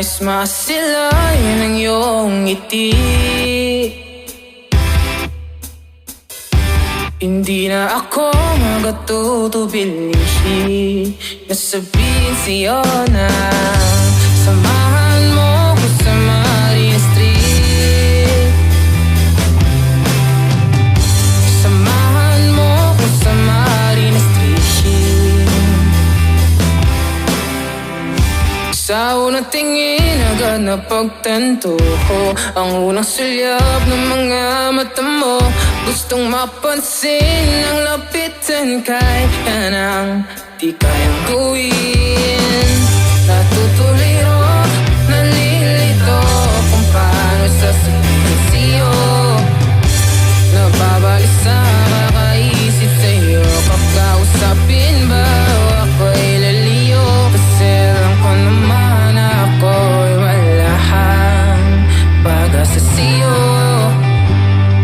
Nais masilayan ang iyong ngiti. Hindi na ako magatutubilihin na sabihin sa'yo na samahan mo ko sa Marina Street. Samahan mo ko sa Marina Street. Sa unang tingin agad na pagtanto ko ang unang sulyap ng mga mata mo. Gustong mapansin ang lapitan kahit yan ang di kayang gawin. Natutuliro, nalilito kung paano sasabihin sa'yo. Nababalisa, kakaisip sa'yo. Kakausapin ba o ako'y laliyo? Kasi alam ko naman na ako'y walahang pag-asa sa'yo.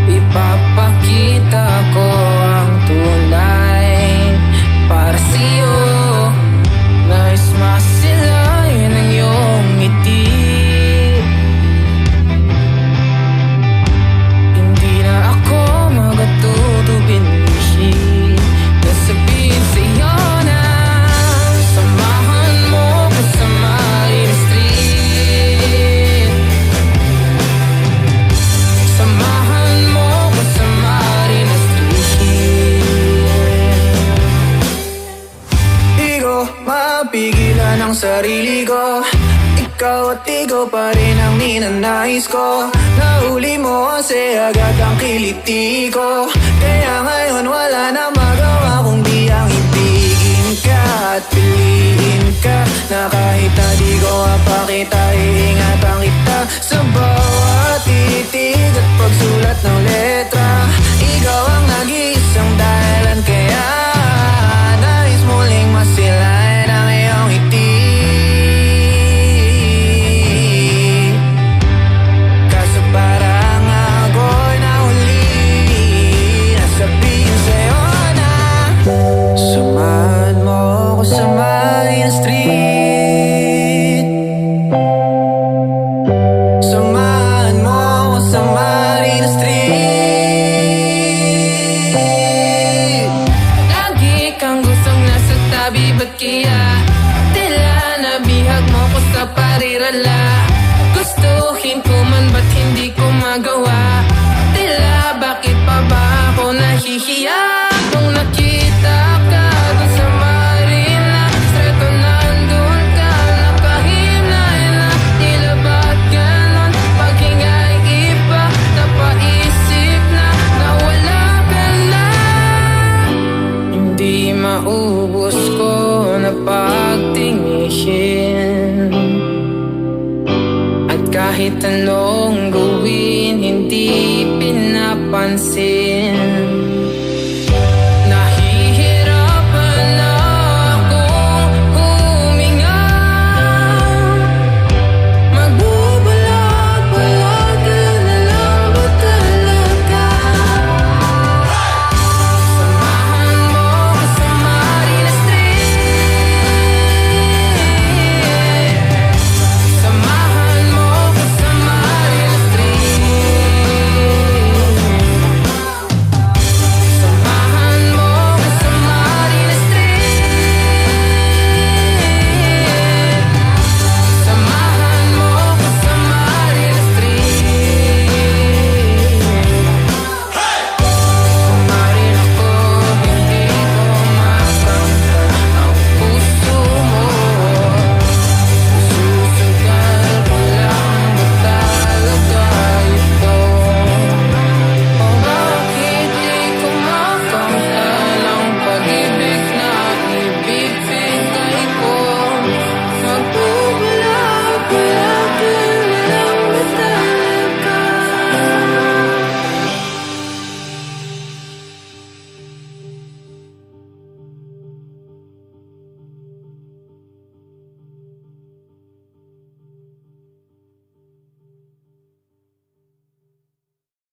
Ipapakita ko ang tunay para sa'yo. Nais masilayan ang iyong ngiti. Hindi na ako magatutubilihin na sabihin sa'yo na samahan mo ko sa Marina Street. Samahan mo ko sa Marina Street. Di ko mapigilan ang sarili ko. Ikaw at ikaw pa rin ang ninanais ko. Nahuli mo kasi agad ang kiliti ko. Kaya ngayon wala na magawa kundi ang ibigin ka at piliin ka. Na kahit na di ko mapakita, iingatan kita sa bawat titig at pagsulat ng letra. Ikaw ang nag-iisang dahilan kaya nais muling masilayan ang iyong ngiti. Kaso parang ako'y nahuli na sabihin sa'yo na samahan mo ko sa Marina Street. Samahan mo ko sa Marina Street. Lagi kang gustong nasa tabi, ba't kaya tila nabihag mo ko sa parirala? Gustuhin ko man, ba't hindi ko magawa? Tila bakit pa ba ako nahihiya? Kung nakita ka dun sa Marina, streto nandun ka, nakahimlay na. Tila ba't ganon? Paghinga'y iba, napaisip na nawala ka na. Hindi maubos ko na pagtingin. At kahit ano